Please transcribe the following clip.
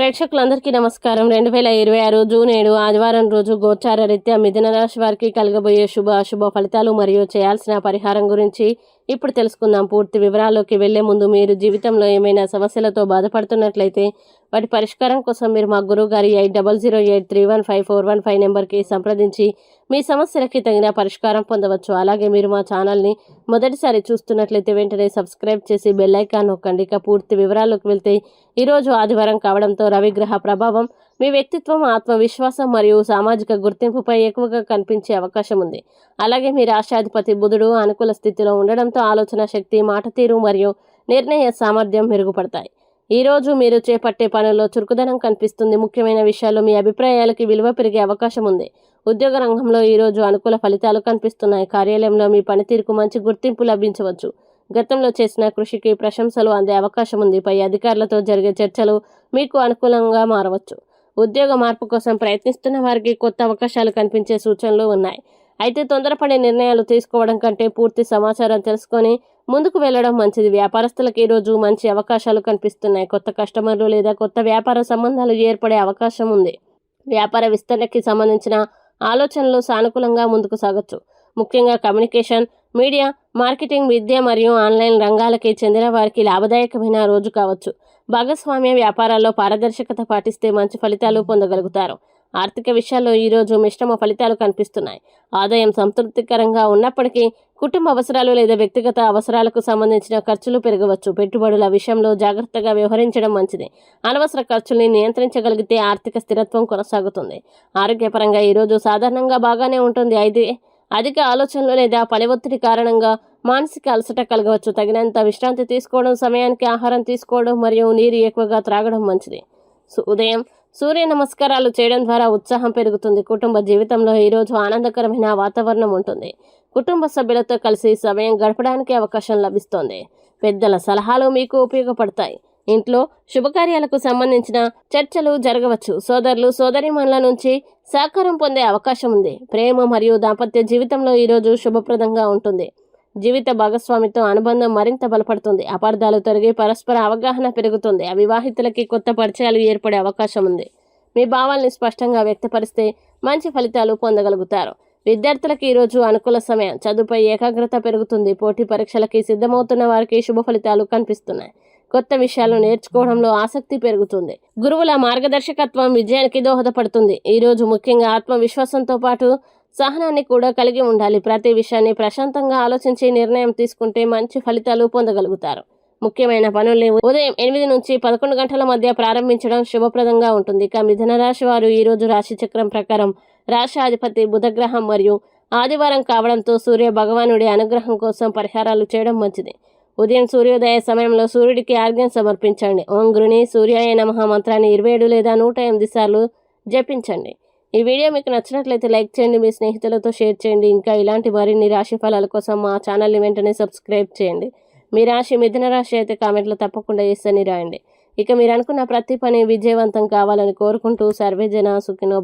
ప్రేక్షకులందరికీ నమస్కారం. 2026 జూన్ 7 ఆదివారం రోజు గోచార రీత్యా మిథున రాశి వారికి కలగబోయే శుభ అశుభ ఫలితాలు మరియు చేయాల్సిన పరిహారం గురించి ఇప్పుడు తెలుసుకుందాం. పూర్తి వివరాల్లోకి వెళ్లే ముందు మీరు జీవితంలో ఏమైనా సమస్యలతో బాధపడుతున్నట్లయితే వాటి పరిష్కారం కోసం మీరు మా గురువు గారి 8008315415 నెంబర్కి సంప్రదించి మీ సమస్యలకి తగిన పరిష్కారం పొందవచ్చు. అలాగే మీరు మా ఛానల్ని మొదటిసారి చూస్తున్నట్లయితే వెంటనే సబ్స్క్రైబ్ చేసి బెల్ ఐకాన్ నొక్కండి. ఇక పూర్తి వివరాల్లోకి వెళ్తే ఈరోజు ఆదివారం కావడంతో రవిగ్రహ ప్రభావం మీ వ్యక్తిత్వం, ఆత్మవిశ్వాసం మరియు సామాజిక గుర్తింపుపై ఎక్కువగా కనిపించే అవకాశం ఉంది. అలాగే మీ రాష్ట్రాధిపతి బుధుడు అనుకూల స్థితిలో ఉండడంతో ఆలోచన శక్తి, మాట తీరు మరియు నిర్ణయ సామర్థ్యం మెరుగుపడతాయి. ఈ రోజు మీరు చేపట్టే పనుల్లో చురుకుదనం కనిపిస్తుంది. ముఖ్యమైన విషయాల్లో మీ అభిప్రాయాలకి విలువ పెరిగే అవకాశం ఉంది. ఉద్యోగ రంగంలో ఈరోజు అనుకూల ఫలితాలు కనిపిస్తున్నాయి. కార్యాలయంలో మీ పనితీరుకు మంచి గుర్తింపు లభించవచ్చు. గతంలో చేసిన కృషికి ప్రశంసలు అందే అవకాశం ఉంది. పై అధికారులతో జరిగే చర్చలు మీకు అనుకూలంగా మారవచ్చు. ఉద్యోగ మార్పు కోసం ప్రయత్నిస్తున్న వారికి కొత్త అవకాశాలు కనిపించే సూచనలు ఉన్నాయి. అయితే తొందరపడే నిర్ణయాలు తీసుకోవడం కంటే పూర్తి సమాచారం తెలుసుకొని ముందుకు వెళ్లడం మంచిది. వ్యాపారస్తులకు ఈరోజు మంచి అవకాశాలు కనిపిస్తున్నాయి. కొత్త కస్టమర్లు లేదా కొత్త వ్యాపార సంబంధాలు ఏర్పడే అవకాశం ఉంది. వ్యాపార విస్తరణకి సంబంధించిన ఆలోచనలు సానుకూలంగా ముందుకు సాగొచ్చు. ముఖ్యంగా కమ్యూనికేషన్, మీడియా, మార్కెటింగ్, విద్య మరియు ఆన్లైన్ రంగాలకి చెందిన వారికి లాభదాయకమైన రోజు కావచ్చు. భాగస్వామ్య వ్యాపారాల్లో పారదర్శకత పాటిస్తే మంచి ఫలితాలు పొందగలుగుతారు. ఆర్థిక విషయాల్లో ఈరోజు మిశ్రమ ఫలితాలు కనిపిస్తున్నాయి. ఆదాయం సంతృప్తికరంగా ఉన్నప్పటికీ కుటుంబ అవసరాలు లేదా వ్యక్తిగత అవసరాలకు సంబంధించిన ఖర్చులు పెరగవచ్చు. పెట్టుబడుల విషయంలో జాగ్రత్తగా వ్యవహరించడం మంచిది. అనవసర ఖర్చుల్ని నియంత్రించగలిగితే ఆర్థిక స్థిరత్వం కొనసాగుతుంది. ఆరోగ్యపరంగా ఈరోజు సాధారణంగా బాగానే ఉంటుంది. అయితే అధిక ఆలోచనలు లేదా పని ఒత్తిడి కారణంగా మానసిక అలసట కలగవచ్చు. తగినంత విశ్రాంతి తీసుకోవడం, సమయానికి ఆహారం తీసుకోవడం మరియు నీరు ఎక్కువగా త్రాగడం మంచిది. ఉదయం సూర్య నమస్కారాలు చేయడం ద్వారా ఉత్సాహం పెరుగుతుంది. కుటుంబ జీవితంలో ఈరోజు ఆనందకరమైన వాతావరణం ఉంటుంది. కుటుంబ సభ్యులతో కలిసి సమయం గడపడానికి అవకాశం లభిస్తోంది. పెద్దల సలహాలు మీకు ఉపయోగపడతాయి. ఇంట్లో శుభకార్యాలకు సంబంధించిన చర్చలు జరగవచ్చు. సోదరులు, సోదరీమణుల నుంచి సహకారం పొందే అవకాశం ఉంది. ప్రేమ మరియు దాంపత్య జీవితంలో ఈరోజు శుభప్రదంగా ఉంటుంది. జీవిత భాగస్వామితో అనుబంధం మరింత బలపడుతుంది. అపార్థాలు తొలగి పరస్పర అవగాహన పెరుగుతుంది. అవివాహితులకి కొత్త పరిచయాలు ఏర్పడే అవకాశం ఉంది. మీ భావాల్ని స్పష్టంగా వ్యక్తపరిస్తే మంచి ఫలితాలు పొందగలుగుతారు. విద్యార్థులకు ఈరోజు అనుకూల సమయం. చదువుపై ఏకాగ్రత పెరుగుతుంది. పోటీ పరీక్షలకి సిద్ధమవుతున్న వారికి శుభ ఫలితాలు కనిపిస్తున్నాయి. కొత్త విషయాలు నేర్చుకోవడంలో ఆసక్తి పెరుగుతుంది. గురువుల మార్గదర్శకత్వం విజయానికి దోహదపడుతుంది. ఈరోజు ముఖ్యంగా ఆత్మవిశ్వాసంతో పాటు సహనాన్ని కూడా కలిగి ఉండాలి. ప్రతి విషయాన్ని ప్రశాంతంగా ఆలోచించి నిర్ణయం తీసుకుంటే మంచి ఫలితాలు పొందగలుగుతారు. ముఖ్యమైన పనుల్ని ఉదయం 8 నుంచి 11 గంటల మధ్య ప్రారంభించడం శుభప్రదంగా ఉంటుంది. ఇక మిథున రాశి వారు ఈరోజు రాశి చక్రం ప్రకారం రాశి అధిపతి బుధగ్రహం మరియు ఆదివారం కావడంతో సూర్య భగవానుడి అనుగ్రహం కోసం పరిహారాలు చేయడం మంచిది. ఉదయం సూర్యోదయ సమయంలో సూర్యుడికి ఆర్ఘ్యం సమర్పించండి. ఓం గృణి సూర్యాయ నమః మంత్రాన్ని 27 లేదా 108 సార్లు జపించండి. ఈ వీడియో మీకు నచ్చినట్లయితే లైక్ చేయండి, మీ స్నేహితులతో షేర్ చేయండి. ఇంకా ఇలాంటి మరిన్ని రాశి ఫలాల కోసం మా ఛానల్ని వెంటనే సబ్స్క్రైబ్ చేయండి. మీ రాశి మిథున రాశి అయితే కామెంట్లో తప్పకుండా ఎస్ అని రాయండి. ఇక మీరు అనుకున్న ప్రతి పని విజయవంతం కావాలని కోరుకుంటూ సర్వేజన సుఖినో